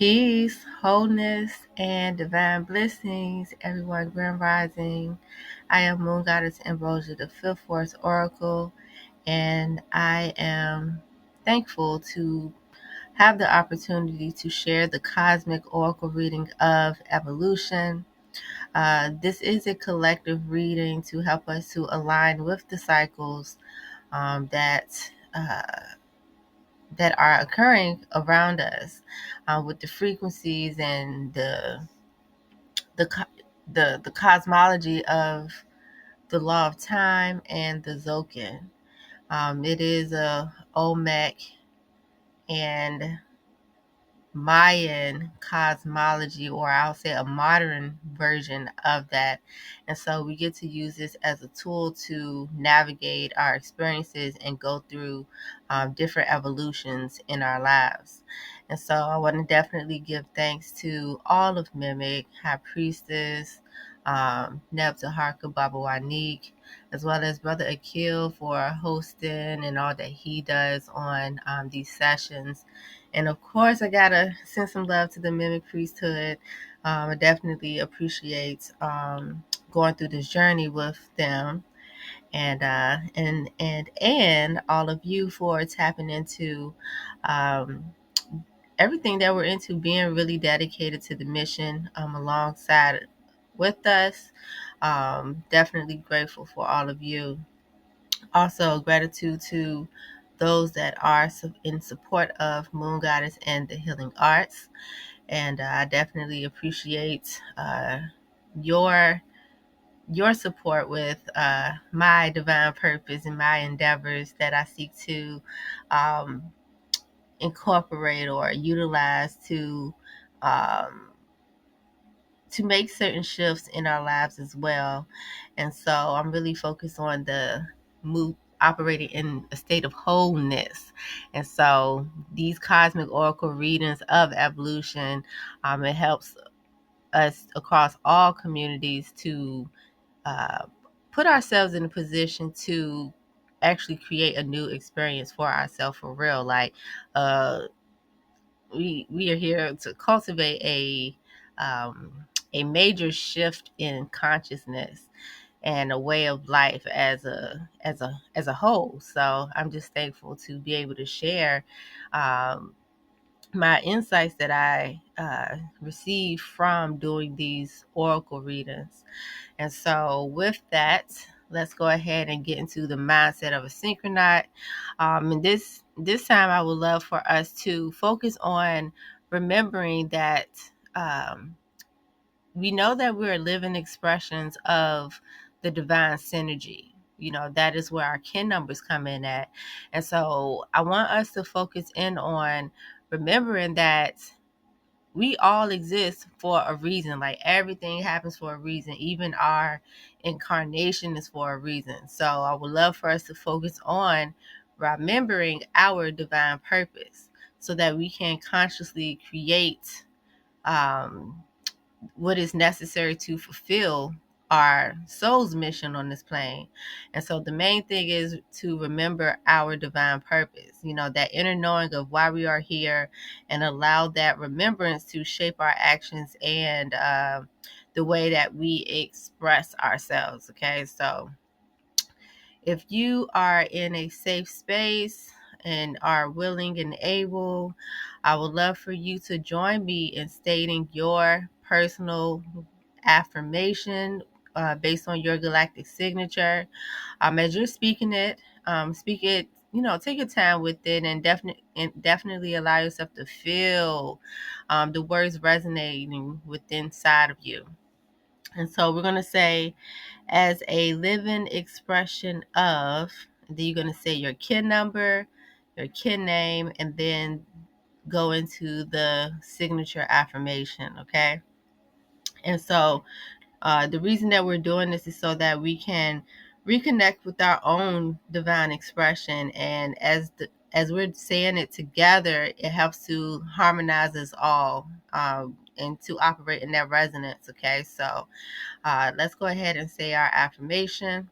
Peace, wholeness, and divine blessings, everyone. Grand Rising. I am Moon Goddess Ambrosia, the Fifth Force Oracle, and I am thankful to have the opportunity to share the cosmic oracle reading of evolution. This is a collective reading to help us to align with the cycles that are occurring around us, with the frequencies and the the cosmology of the law of time and the Zokin. It is a Olmec and Mayan cosmology, or I'll say a modern version of that. And so we get to use this as a tool to navigate our experiences and go through different evolutions in our lives. And so I want to definitely give thanks to all of M.I.M.E.C, High Priestess, Nebzaharka Baba Wanik, as well as Brother Aqil for hosting and all that he does on these sessions. And of course, I gotta send some love to the M.I.M.E.C priesthood. I definitely appreciate going through this journey with them, and all of you for tapping into um, everything that we're into, being really dedicated to the mission alongside with us. Definitely grateful for all of you. Also, gratitude to those that are in support of Moon Goddess and the Healing Arts. And I definitely appreciate your your support with my divine purpose and my endeavors that I seek to um, incorporate or utilize um, to make certain shifts in our lives as well. And so I'm really focused on the move operating in a state of wholeness. And so these cosmic oracle readings of evolution, it helps us across all communities to uh, put ourselves in a position to actually create a new experience for ourselves for real. Like uh, we are here to cultivate a major shift in consciousness and a way of life as a whole. So I'm just thankful to be able to share um, my insights that I received from doing these oracle readings. And so with that, let's go ahead and get into the mindset of a synchronaut. And this time I would love for us to focus on remembering that um, we know that we're living expressions of the divine synergy. You know, that is where our kin numbers come in at. And so I want us to focus in on remembering that we all exist for a reason. Like everything happens for a reason. Even our incarnation is for a reason. So I would love for us to focus on remembering our divine purpose so that we can consciously create um, what is necessary to fulfill our soul's mission on this plane. And so the main thing is to remember our divine purpose, you know, that inner knowing of why we are here, and allow that remembrance to shape our actions and the way that we express ourselves. Okay, so if you are in a safe space and are willing and able, I would love for you to join me in stating your personal affirmation based on your galactic signature. As you're speaking it, speak it. You know, take your time with it, and definitely allow yourself to feel the words resonating within inside of you. And so we're gonna say, as a living expression of, then you're going to say your kin number, your kin name, and then go into the signature affirmation. Okay. And so the reason that we're doing this is so that we can reconnect with our own divine expression. And as we're saying it together, it helps to harmonize us all, and to operate in that resonance. Okay. So let's go ahead and say our affirmation.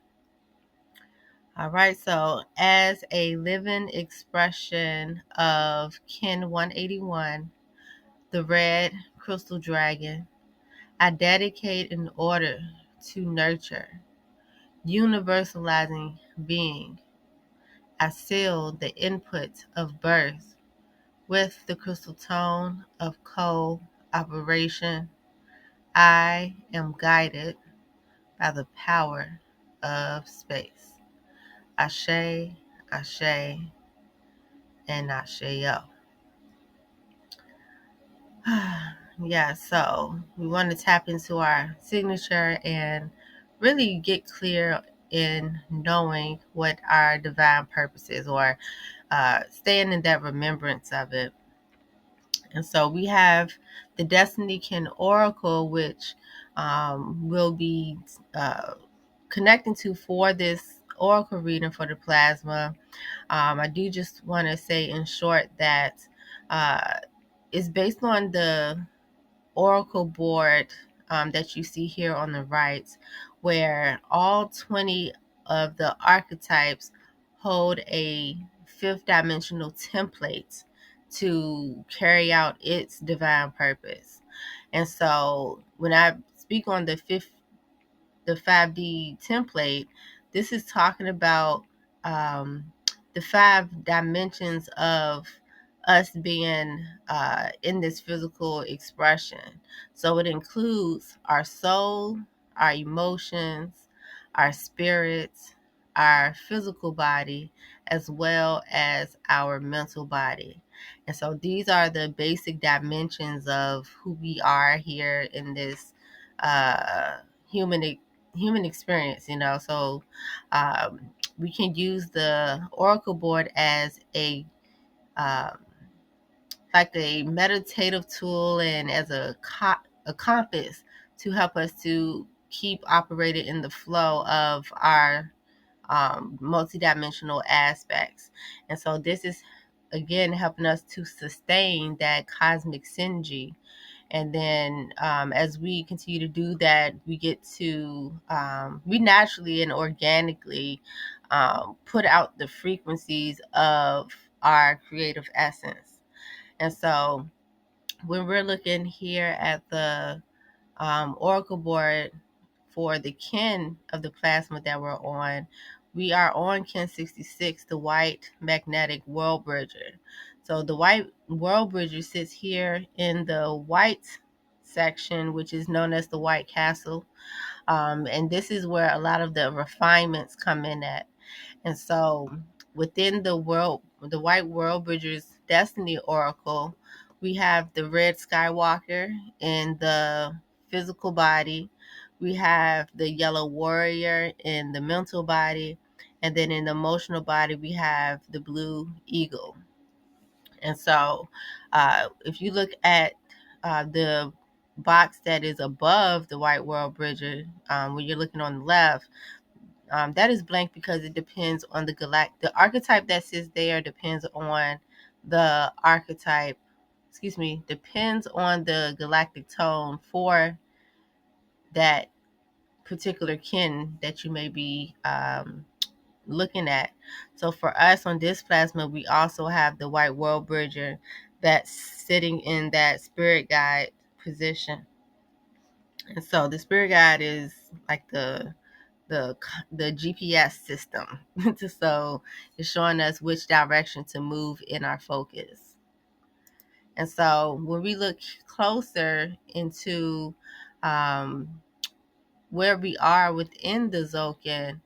All right, so as a living expression of Kin 181, the red crystal dragon, I dedicate in order to nurture, universalizing being. I seal the input of birth with the crystal tone of co-operation. I am guided by the power of space. Ashe, Ashe, and Asheo. Yeah, so we want to tap into our signature and really get clear in knowing what our divine purpose is, or staying in that remembrance of it. And so we have the Destiny Kin Oracle, which will be connecting to for this oracle reading for the plasma. I do just want to say in short that uh, it's based on the oracle board that you see here on the right, where all 20 of the archetypes hold a fifth dimensional template to carry out its divine purpose. And so when I speak on the 5D template, this is talking about the 5 dimensions of us being in this physical expression. So it includes our soul, our emotions, our spirits, our physical body, as well as our mental body. And so these are the basic dimensions of who we are here in this uh, human human experience, so um, we can use the oracle board as a um, like a meditative tool and as a compass to help us to keep operating in the flow of our multidimensional aspects. And so this is again helping us to sustain that cosmic synergy. And then as we continue to do that, we get to, we naturally and organically put out the frequencies of our creative essence. And so when we're looking here at the oracle board for the kin of the plasma that we're on, we are on kin 66, the white magnetic Worldbridger. So the white Worldbridger sits here in the white section, which is known as the White Castle. And this is where a lot of the refinements come in at. And so within the white Worldbridger's destiny oracle, we have the red Skywalker in the physical body. We have the yellow warrior in the mental body. And then in the emotional body, we have the blue eagle. And so if you look at the box that is above the white Worldbridger, when you're looking on the left, that is blank because it depends on the archetype that sits there depends on the archetype, depends on the galactic tone for that particular kin that you may be looking at. So for us on this plasma, we also have the white Worldbridger that's sitting in that spirit guide position. And so the spirit guide is like the GPS system. So it's showing us which direction to move in our focus. And so when we look closer into where we are within the Zokin,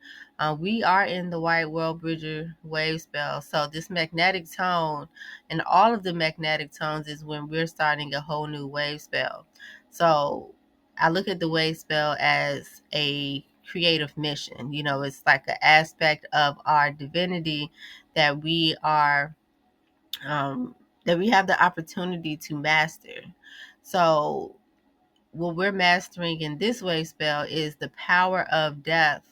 we are in the white Worldbridger wave spell. So this magnetic tone and all of the magnetic tones is when we're starting a whole new wave spell. So I look at the wave spell as a creative mission. It's like an aspect of our divinity that we are that we have the opportunity to master. So what we're mastering in this wave spell is the power of death.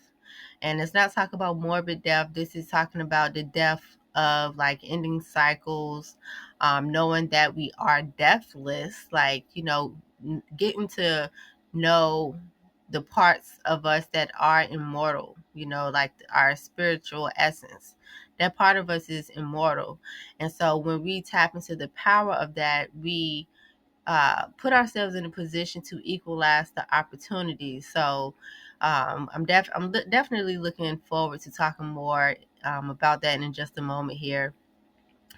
And it's not talking about morbid death. This is talking about the death of like ending cycles, knowing that we are deathless, getting to know the parts of us that are immortal, like our spiritual essence. That part of us is immortal. And so when we tap into the power of that, we put ourselves in a position to equalize the opportunities. So I'm definitely looking forward to talking more about that in just a moment here.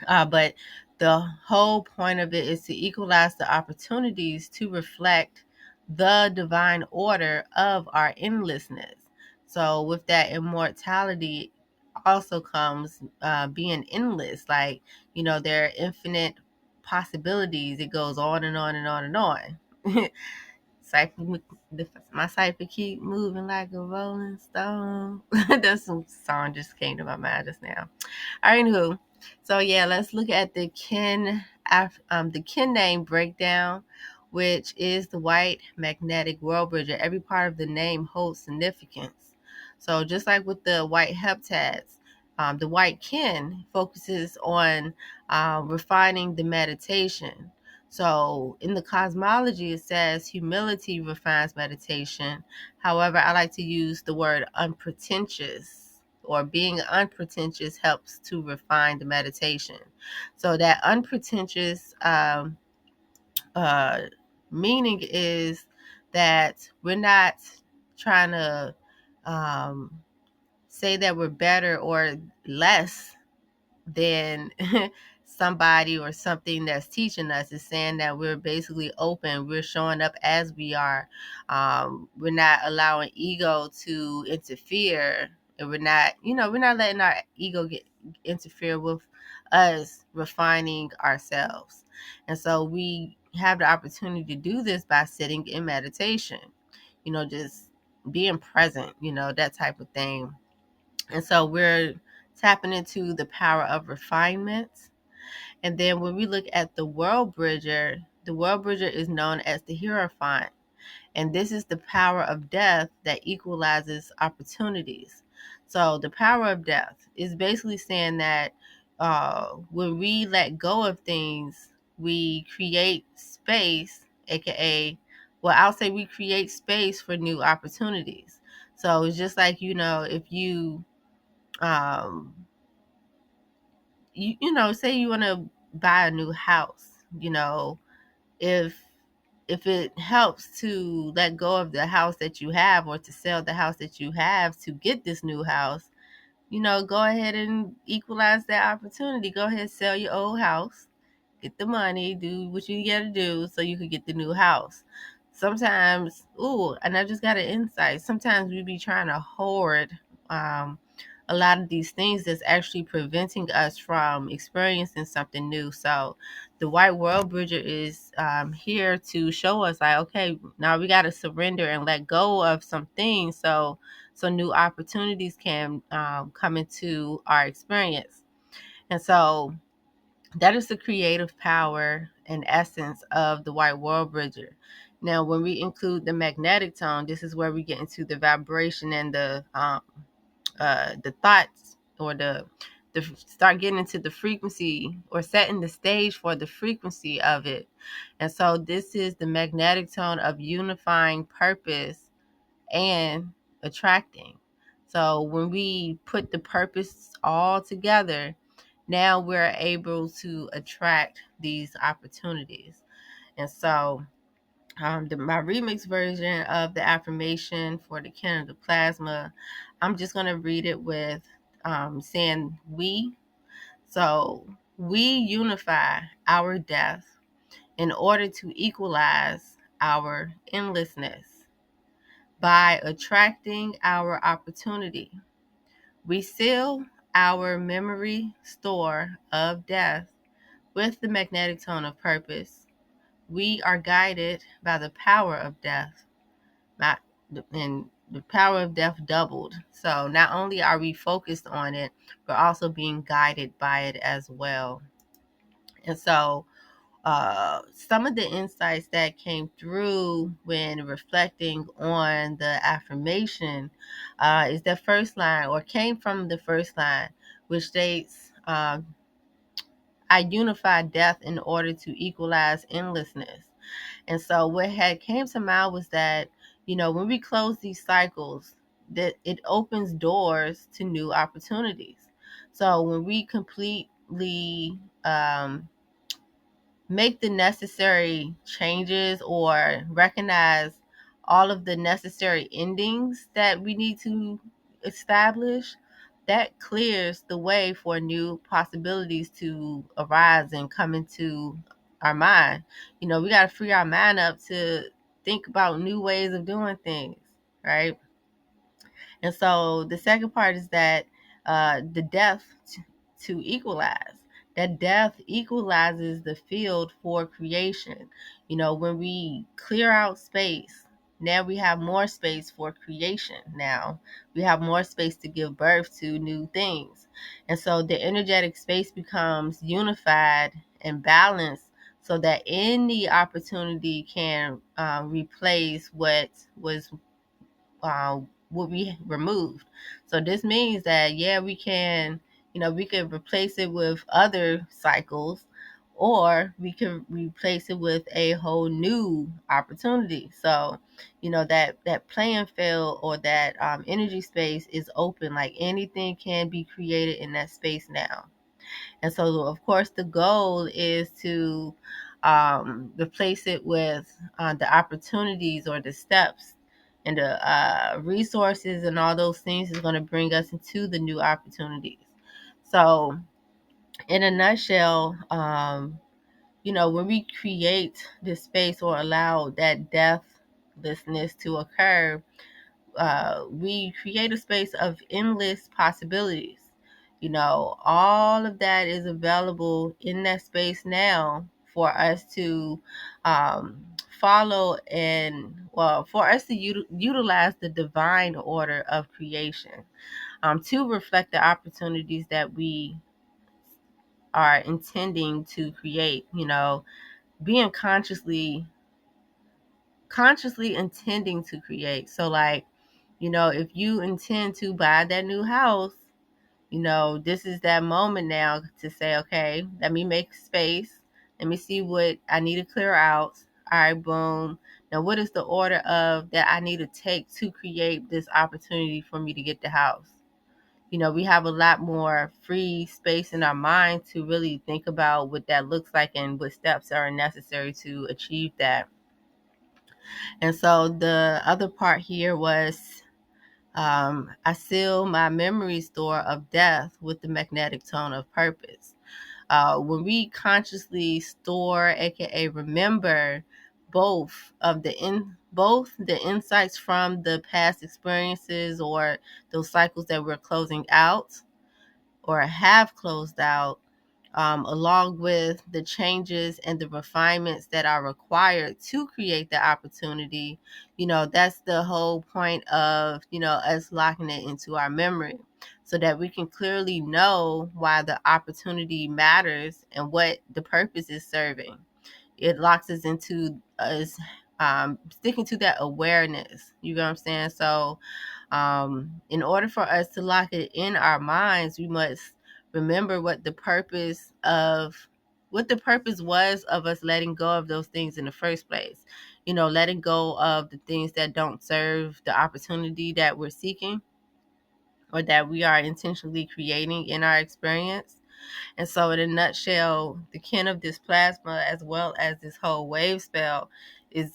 But the whole point of it is to equalize the opportunities to reflect the divine order of our endlessness. So with that immortality also comes being endless. Like, there are infinite possibilities. It goes on and on and on and on. Cypher, my cipher keep moving like a rolling stone. That's some song just came to my mind just now. All right, anywho. So yeah, let's look at the kin name breakdown, which is the white magnetic Worldbridger. Every part of the name holds significance. So just like with the white heptads, the white kin focuses on refining the meditation. So in the cosmology, it says humility refines meditation. However, I like to use the word unpretentious, or being unpretentious helps to refine the meditation. So that unpretentious uh, meaning is that we're not trying to um, say that we're better or less than somebody or something that's teaching us. Is saying that we're basically open, we're showing up as we are. We're not allowing ego to interfere, and we're not letting our ego interfere with us refining ourselves. And so we have the opportunity to do this by sitting in meditation, just being present, that type of thing. And so we're tapping into the power of refinement. And then when we look at the World Bridger is known as the Hierophant. And this is the power of death that equalizes opportunities. So the power of death is basically saying that when we let go of things, we create space, aka, well, I'll say we create space for new opportunities. So it's just like, if um say you want to buy a new house, if it helps to let go of the house that you have, or to sell the house that you have to get this new house, go ahead and equalize that opportunity. Go ahead, sell your old house, get the money, do what you got to do so you could get the new house. Sometimes, and I just got an insight. Sometimes we be trying to hoard a lot of these things that's actually preventing us from experiencing something new. So the white world bridger is here to show us, like, okay, now we got to surrender and let go of some things so new opportunities can come into our experience. And so that is the creative power and essence of the white world bridger. Now, when we include the magnetic tone, this is where we get into the vibration and the thoughts, or the start getting into the frequency, or setting the stage for the frequency of it. And so this is the magnetic tone of unifying purpose and attracting. So when we put the purpose all together, now we're able to attract these opportunities. And so my remix version of the affirmation for the kin of the plasma, I'm just going to read it with saying we. So we unify our death in order to equalize our endlessness by attracting our opportunity. We seal our memory store of death with the magnetic tone of purpose. We are guided by the power of death. And the power of death doubled. So not only are we focused on it, but also being guided by it as well. And so some of the insights that came through when reflecting on the affirmation is the first line, or came from the first line, which states, I unify death in order to equalize endlessness. And so what had came to mind was that, when we close these cycles, that it opens doors to new opportunities. So when we completely make the necessary changes or recognize all of the necessary endings that we need to establish, that clears the way for new possibilities to arise and come into our mind. You know, we got to free our mind up to think about new ways of doing things, right? And so the second part is that the death to equalize. That death equalizes the field for creation. You know, when we clear out space, now we have more space for creation. Now we have more space to give birth to new things. And so the energetic space becomes unified and balanced so that any opportunity can replace what was will be removed. So this means that, yeah, we can, you know, we could replace it with other cycles, or we can replace it with a whole new opportunity. So, you know, that playing field or that energy space is open. Like anything can be created in that space now. And so, of course, the goal is to replace it with the opportunities or the steps and the resources and all those things is going to bring us into the new opportunities. So, in a nutshell, you know, when we create this space or allow that deathlessness to occur, we create a space of endless possibilities. You know, all of that is available in that space now for us to follow and, well, for us to utilize the divine order of creation to reflect the opportunities that we are intending to create. You know, being consciously intending to create. So, like, you know, if you intend to buy that new house, you know, this is that moment now to say, okay, let me make space. Let me see what I need to clear out. All right, boom. Now, what is the order of that I need to take to create this opportunity for me to get the house? You know, we have a lot more free space in our mind to really think about what that looks like and what steps are necessary to achieve that. And so the other part here was I seal my memory store of death with the magnetic tone of purpose. When we consciously store, aka remember, both the insights from the past experiences or those cycles that we're closing out or have closed out, along with the changes and the refinements that are required to create the opportunity, you know, that's the whole point of, you know, us locking it into our memory so that we can clearly know why the opportunity matters and what the purpose is serving. It locks us into us sticking to that awareness. You know what I'm saying? So, in order for us to lock it in our minds, we must remember what the purpose was of us letting go of those things in the first place. You know, letting go of the things that don't serve the opportunity that we're seeking or that we are intentionally creating in our experience. And so, in a nutshell, the kin of this plasma, as well as this whole wave spell, is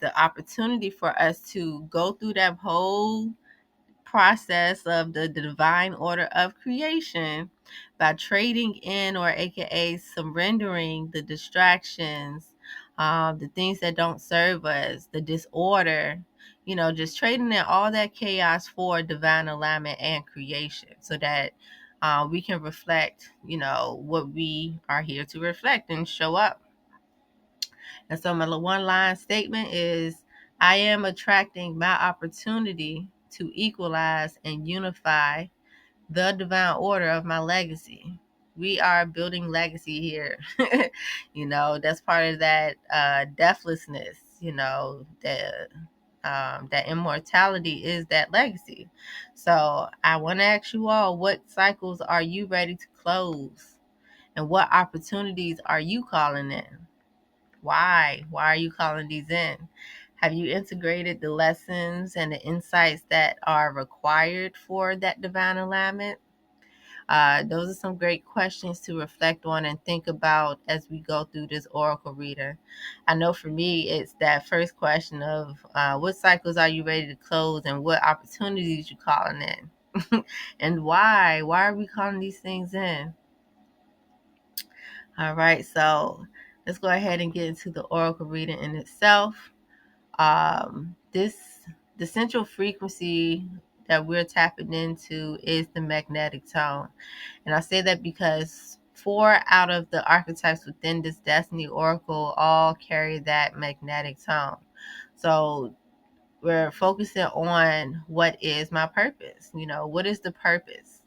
the opportunity for us to go through that whole process of the divine order of creation by trading in, or aka surrendering, the distractions, the things that don't serve us, the disorder, you know, just trading in all that chaos for divine alignment and creation so that we can reflect, you know, what we are here to reflect and show up. And so my one line statement is, I am attracting my opportunity to equalize and unify the divine order of my legacy. We are building legacy here. You know, that's part of that deathlessness, you know, that immortality is that legacy. So I want to ask you all, what cycles are you ready to close? And what opportunities are you calling in? Why? Why are you calling these in? Have you integrated the lessons and the insights that are required for that divine alignment? Those are some great questions to reflect on and think about as we go through this oracle reader. I know for me, it's that first question of what cycles are you ready to close and what opportunities you calling in and why? Why are we calling these things in? All right, so let's go ahead and get into the oracle reading in itself. This the central frequency that we're tapping into is the magnetic tone. And I say that because 4 out of the archetypes within this Destiny Oracle all carry that magnetic tone. So we're focusing on what is my purpose? What is the purpose?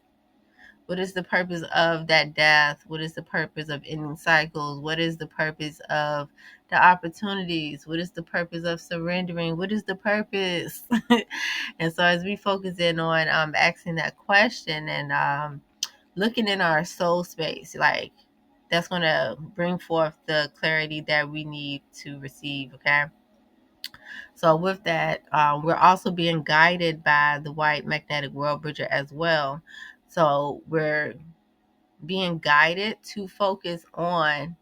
What is the purpose of that death? What is the purpose of ending cycles? What is the purpose of the opportunities? What is the purpose of surrendering? What is the purpose? And so as we focus in on asking that question and looking in our soul space, like that's going to bring forth the clarity that we need to receive. Okay. So with that, we're also being guided by the white magnetic Worldbridger as well. So we're being guided to focus on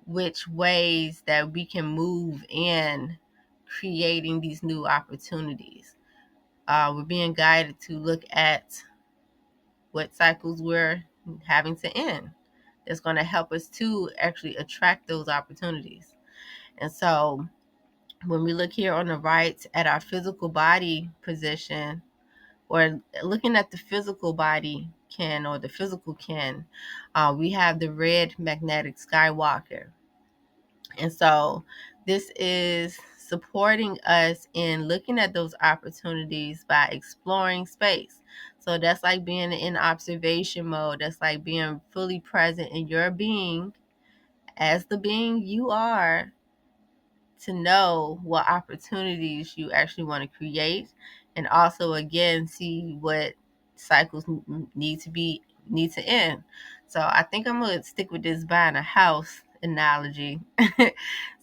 which ways that we can move in creating these new opportunities. We're being guided to look at what cycles we're having to end. That's going to help us to actually attract those opportunities. And so when we look here on the right at our physical body position, or looking at the physical body kin or the physical kin, we have the red magnetic skywalker. And so this is supporting us in looking at those opportunities by exploring space. So that's like being in observation mode. That's like being fully present in your being as the being you are, to know what opportunities you actually want to create, and also again see what cycles need to end. So I think I'm gonna stick with this buying a house analogy.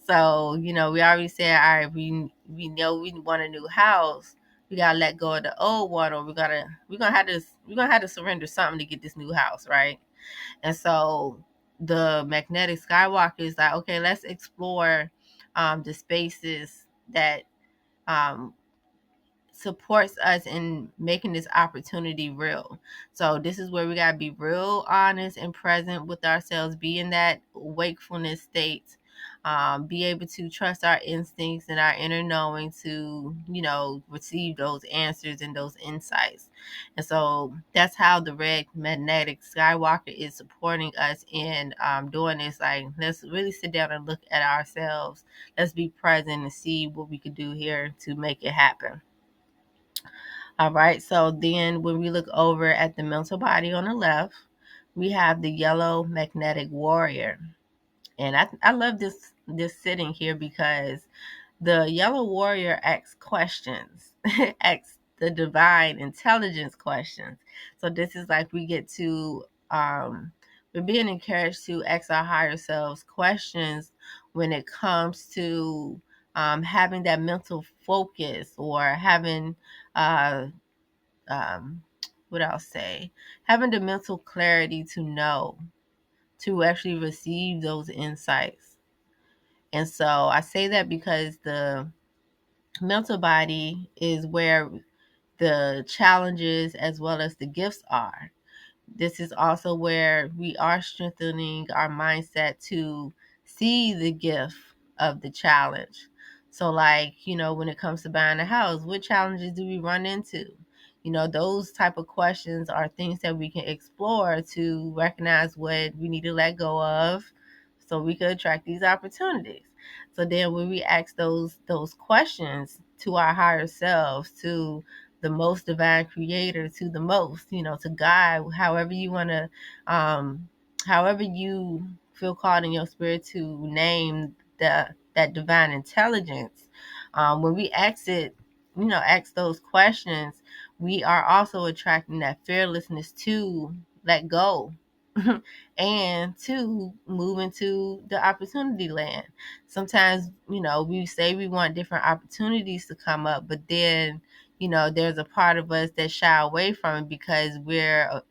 So we already said, all right, we know we want a new house. We gotta let go of the old one, or we're gonna have to surrender something to get this new house, right? And so the magnetic skywalker is like, okay, let's explore the spaces that um, supports us in making this opportunity real. So this is where we got to be real honest and present with ourselves, be in that wakefulness state, be able to trust our instincts and our inner knowing to, receive those answers and those insights. And so that's how the red magnetic skywalker is supporting us in doing this. Like, let's really sit down and look at ourselves. Let's be present and see what we could do here to make it happen. All right, so then when we look over at the mental body on the left, we have the yellow magnetic warrior. And I love this sitting here because the yellow warrior asks questions, asks the divine intelligence questions. So this is like we get to, we're being encouraged to ask our higher selves questions when it comes to having that mental focus, or having uh, what I'll say, having the mental clarity to know, to actually receive those insights. And so I say that because the mental body is where the challenges as well as the gifts are. This is also where we are strengthening our mindset to see the gift of the challenge. So, like, when it comes to buying a house, what challenges do we run into? Those type of questions are things that we can explore to recognize what we need to let go of so we can attract these opportunities. So then when we ask those questions to our higher selves, to the most divine creator, to the most, to God, however you want to, however you feel called in your spirit to name that divine intelligence. When we ask those questions, we are also attracting that fearlessness to let go and to move into the opportunity land. Sometimes, we say we want different opportunities to come up, but then, there's a part of us that shy away from it because we're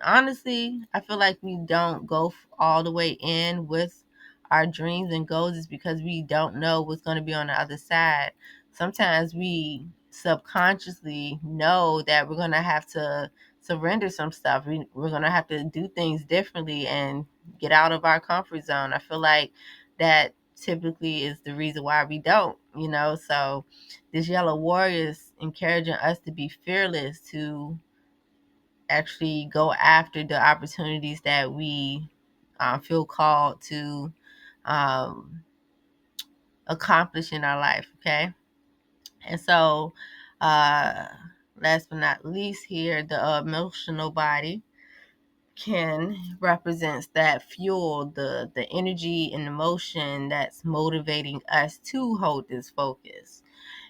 honestly, I feel like we don't go all the way in with our dreams and goals is because we don't know what's going to be on the other side. Sometimes we subconsciously know that we're going to have to surrender some stuff. We're going to have to do things differently and get out of our comfort zone. I feel like that typically is the reason why we don't, So this yellow warrior is encouraging us to be fearless, to actually go after the opportunities that we feel called to um, accomplish in our life. Okay. And so, uh, last but not least, here, the emotional body can represents that fuel, the energy and emotion that's motivating us to hold this focus.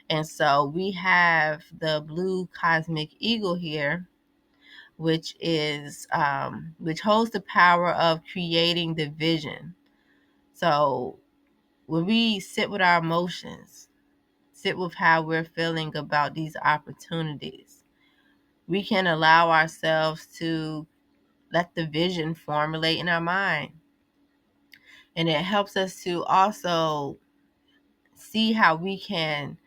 And so we have the blue cosmic eagle here, which holds the power of creating the vision. So when we sit with our emotions, sit with how we're feeling about these opportunities, we can allow ourselves to let the vision formulate in our mind. And it helps us to also see how we can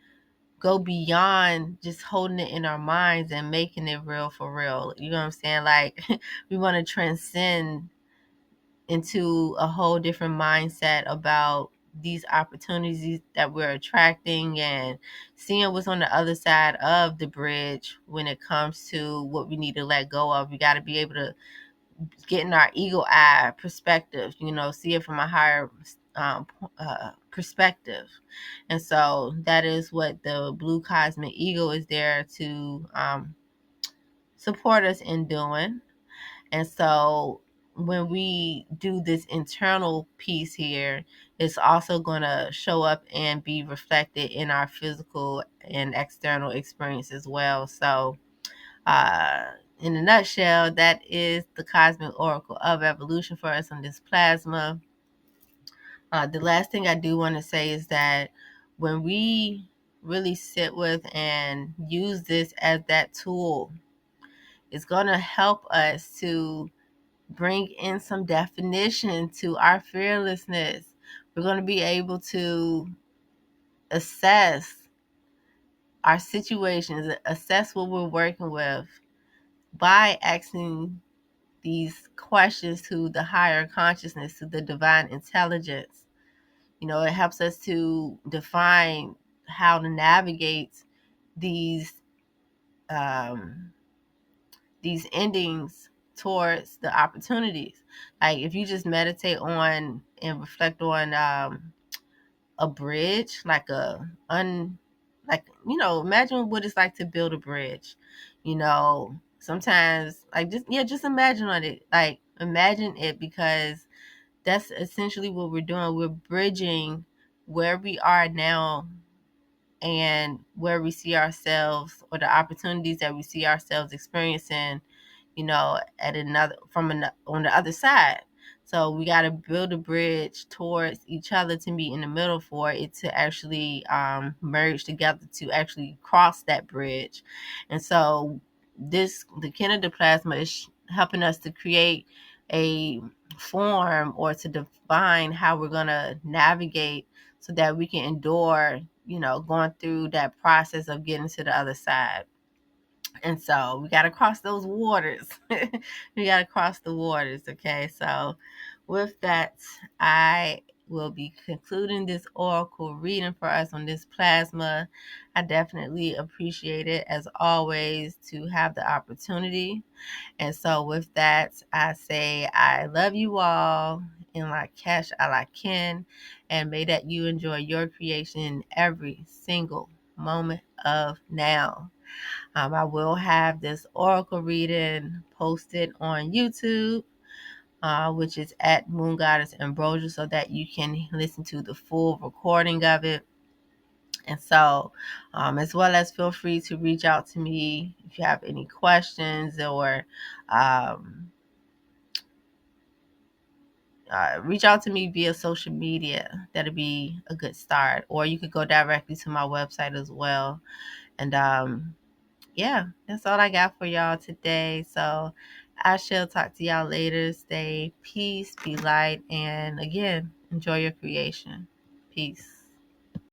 go beyond just holding it in our minds and making it real for real. You know what I'm saying? Like, we want to transcend into a whole different mindset about these opportunities that we're attracting and seeing what's on the other side of the bridge when it comes to what we need to let go of. We got to be able to get in our eagle eye perspective, see it from a higher perspective. And so that is what the blue cosmic eagle is there to support us in doing. And so when we do this internal piece here, it's also going to show up and be reflected in our physical and external experience as well. So, in a nutshell, that is the cosmic oracle of evolution for us on this plasma. The last thing I do want to say is that when we really sit with and use this as that tool, it's going to help us to bring in some definition to our fearlessness. We're going to be able to assess our situations, assess what we're working with by asking these questions to the higher consciousness, to the divine intelligence. It helps us to define how to navigate these um, these endings towards the opportunities. Like, if you just meditate on and reflect on a bridge, imagine what it's like to build a bridge. Sometimes, like, just imagine on it. Like, imagine it, because that's essentially what we're doing. We're bridging where we are now and where we see ourselves, or the opportunities that we see ourselves experiencing, at on the other side. So we got to build a bridge towards each other to meet in the middle for it to actually merge together, to actually cross that bridge. And so the Canada plasma is helping us to create a form, or to define how we're going to navigate so that we can endure, going through that process of getting to the other side. And so we got to cross those waters. We got to cross the waters. Okay. So with that, I will be concluding this oracle reading for us on this plasma. I definitely appreciate it, as always, to have the opportunity. And so with that, I say I love you all in la cash a la kin, and may that you enjoy your creation every single moment of now. I will have this oracle reading posted on YouTube, which is at Moon Goddess Ambrosia, so that you can listen to the full recording of it. And so, as well as, feel free to reach out to me if you have any questions, or reach out to me via social media. That'll be a good start. Or you could go directly to my website as well. And yeah, that's all I got for y'all today. So I shall talk to y'all later. Stay peace, be light, and again, enjoy your creation. Peace.